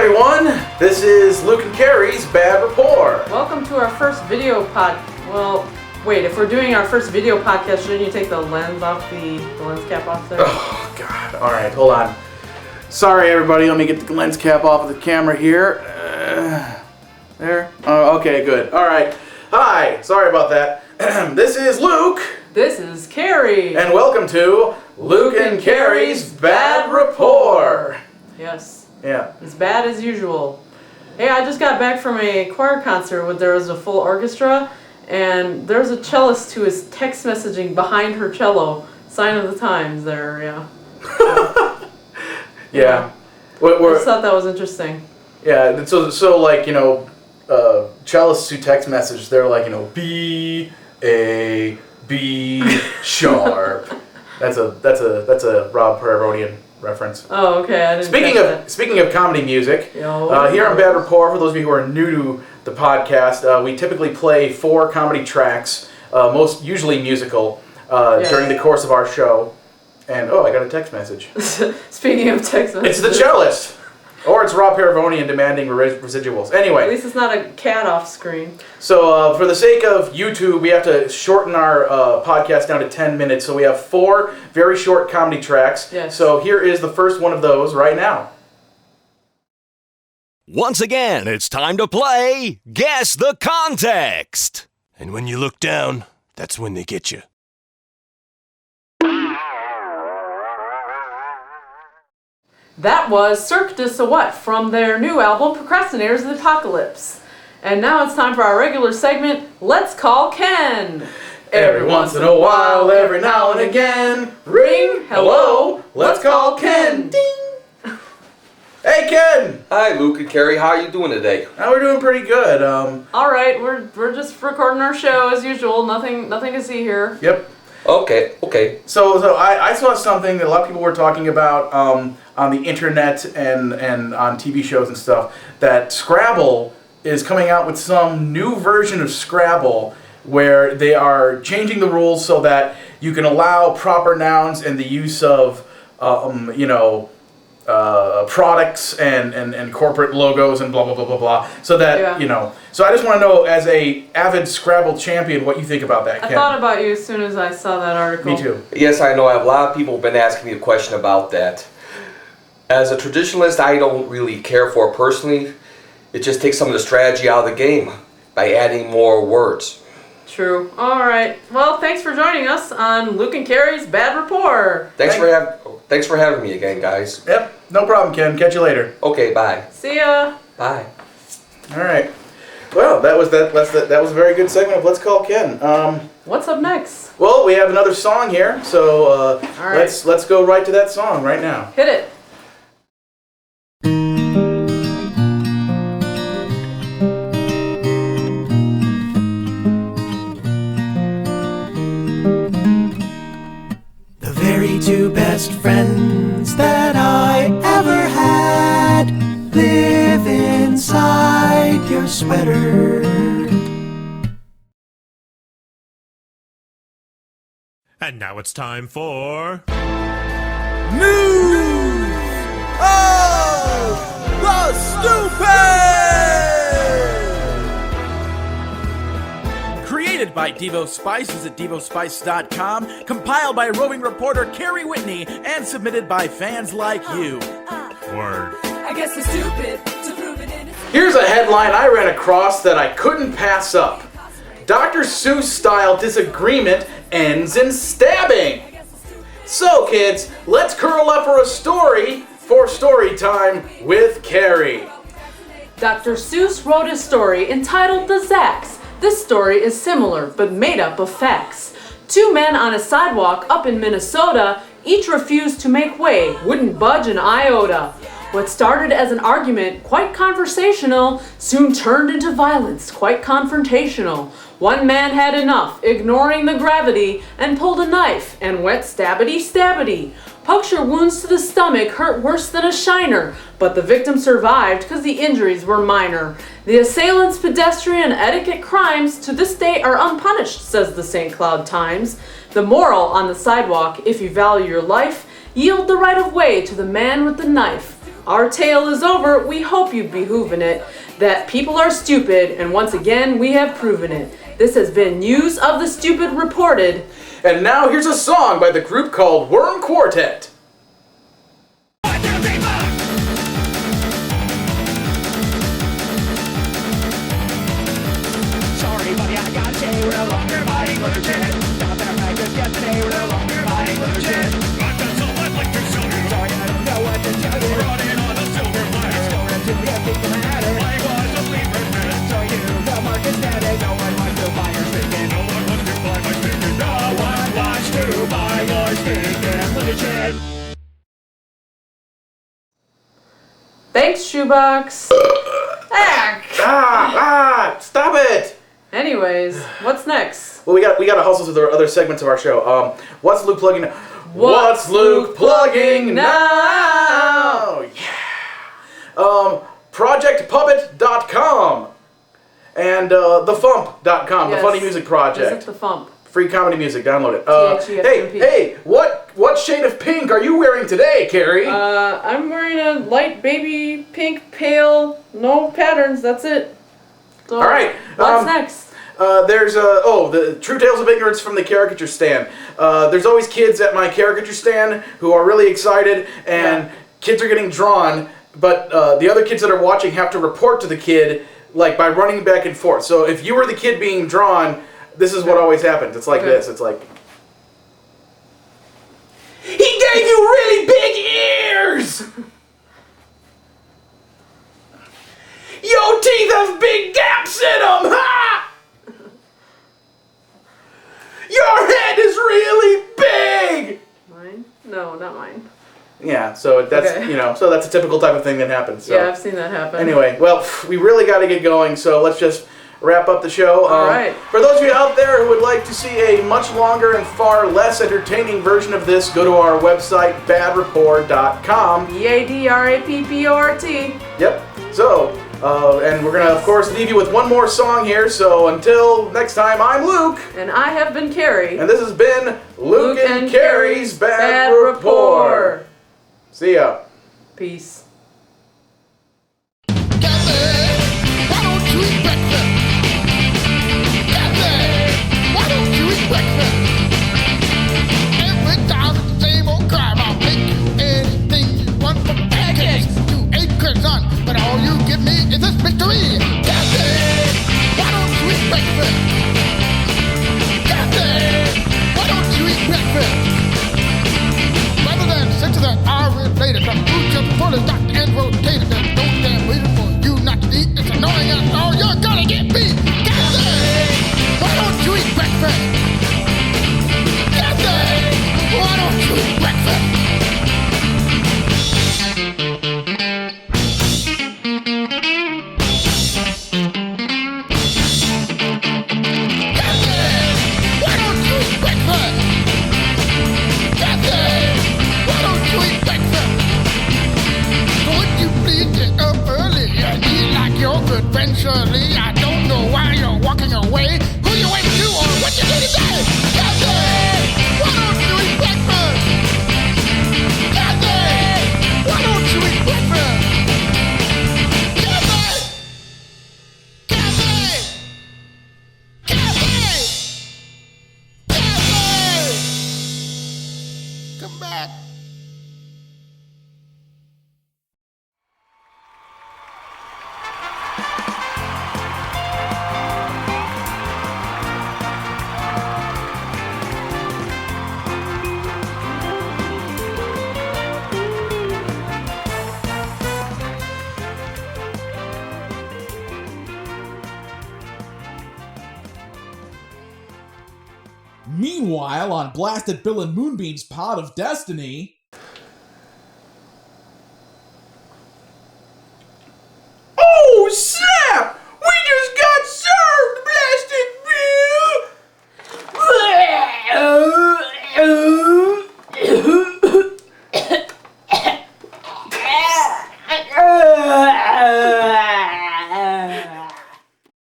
everyone, this is Luke and Carrie's Bad Rapport. Welcome to our first video well, wait, if we're doing our first video podcast, shouldn't you take the lens off, the lens cap off there? Oh, God. All right, hold on. Sorry, everybody. Let me get the lens cap off of the camera here. There. Oh, okay, good. All right. Hi. Sorry about that. This is Luke. This is Carrie. And welcome to Luke and Carrie's Bad Rapport. Yes. Yeah. As bad as usual. Hey, I just got back from a choir concert where there was a full orchestra, and there's a cellist who is text messaging behind her cello. Sign of the times there, yeah. Yeah. I just thought that was interesting. Yeah, so like, you know, cellists who text message, they're like, you know, B, A, B, sharp. That's a Rob Perronian reference. Oh, okay. I didn't Speaking of comedy music, here on Bad Rapport, for those of you who are new to the podcast, we typically play 4 comedy tracks, most usually musical, during the course of our show. And I got a text message. Speaking of text messages, it's the cellist, or it's Rob Perronian demanding residuals. Anyway, at least it's not a cat off screen. So for the sake of YouTube, we have to shorten our podcast down to 10 minutes. So we have 4 very short comedy tracks. Yes. So here is the first one of those right now. Once again, it's time to play Guess the Context. And when you look down, that's when they get you. That was Cirque du Soleil from their new album, Procrastinators of the Apocalypse. And now it's time for our regular segment, Let's Call Ken. Every once in a while, every now and again, ring, hello, let's call Ken. Ding. Hey, Ken. Hi, Luke and Carrie. How are you doing today? We're doing pretty good. All right, we're just recording our show as usual. Nothing to see here. Yep. Okay. So I saw something that a lot of people were talking about on the internet and on TV shows and stuff, that Scrabble is coming out with some new version of Scrabble where they are changing the rules so that you can allow proper nouns and the use of products and corporate logos and blah blah blah blah blah, so that so I just want to know, as a avid Scrabble champion, what you think about that, Ken. I thought about you as soon as I saw that article. Me too. Yes, I know. I have a lot of people been asking me a question about that. As a traditionalist, I don't really care for it personally. It just takes some of the strategy out of the game by adding more words. True. All right. Well, thanks for joining us on Luke and Carrie's Bad Rapport. Thanks for having me again, guys. Yep. No problem, Ken. Catch you later. Okay. Bye. See ya. Bye. All right. Well, that was a very good segment of Let's Call Ken. What's up next? Well, we have another song here, so all right. let's go right to that song right now. Hit it. The very 2 best friends that I ever had live inside your sweater. And now it's time for... News of the Stupid! Created by Devo Spices at devospice.com, compiled by roving reporter Carrie Whitney, and submitted by fans like you. Word. I guess we're stupid to prove it innocent. Here's a headline I ran across that I couldn't pass up. Dr. Seuss-style disagreement ends in stabbing. So, kids, let's curl up for a story for story time with Carrie. Dr. Seuss wrote a story entitled The Zacks. This story is similar, but made up of facts. 2 men on a sidewalk up in Minnesota each refused to make way, wouldn't budge an iota. What started as an argument, quite conversational, soon turned into violence, quite confrontational. One man had enough, ignoring the gravity, and pulled a knife and went stabbity-stabbity. Puncture wounds to the stomach hurt worse than a shiner, but the victim survived because the injuries were minor. The assailant's pedestrian etiquette crimes to this day are unpunished, says the St. Cloud Times. The moral on the sidewalk, if you value your life, yield the right of way to the man with the knife. Our tale is over, we hope you've behoovin' it, that people are stupid, and once again we have proven it. This has been News of the Stupid Reported. And now here's a song by the group called Worm Quartet. Sorry, buddy, I gotta say we're no longer fighting legit. Got that right just yesterday, we're no longer fighting legit. I've got some electric silver. Sorry, I don't know what to tell you. Brought in on a silver platter. Store into the epic matter. I was a leaper man. So you, the market static. No one wants to buy your stinking. No one wants to buy my stinking. No one wants to buy your stinking legit. Thanks, Shoebox. Stop it! Anyways, what's next? Well, we got to hustle through the other segments of our show. What's Luke plugging now? What's Luke plugging now? Yeah. ProjectPuppet.com and TheFump.com, Yes. the Funny Music Project. Visit the Fump. Free comedy music, download it. THEFMP. Hey, what shade of pink are you wearing today, Carrie? I'm wearing a light baby pink, pale, no patterns, that's it. So, All right. What's next? There's the True Tales of Ignorance from the Caricature Stand. There's always kids at my caricature stand who are really excited, and kids are getting drawn, but the other kids that are watching have to report to the kid, like, by running back and forth. So if you were the kid being drawn, this is what always happens. It's like this. It's like, he gave you really big ears! Your teeth have big gaps in them! Ha! Your head is really big! Mine? No, not mine. Yeah, so that's, Okay. So that's a typical type of thing that happens. So. Yeah, I've seen that happen. Anyway, well, we really got to get going, so let's just wrap up the show. All right. For those of you out there who would like to see a much longer and far less entertaining version of this, go to our website, badrapport.com. BADRAPPORT. Yep. So, and we're going to, of course, leave you with one more song here, so until next time, I'm Luke. And I have been Carrie. And this has been Luke and Carrie's Bad Rapport. See ya. Peace. But all you give me is this victory. Captain, why don't you eat breakfast? Captain, why don't you eat breakfast? Rather than sit to that hour later, some food just fully docked and rotated. There's no damn reason for you not to eat. It's annoying after all, you're gonna get beat. Captain, why don't you eat breakfast? Captain, why don't you eat breakfast? Eventually, I don't know why you're walking away. Who you waiting to or what you do today? Captain, why don't you eat breakfast? Captain, why don't you eat breakfast? Captain! Captain! Captain! Captain! Come back. Meanwhile, on Blasted Bill and Moonbeam's Pod of Destiny...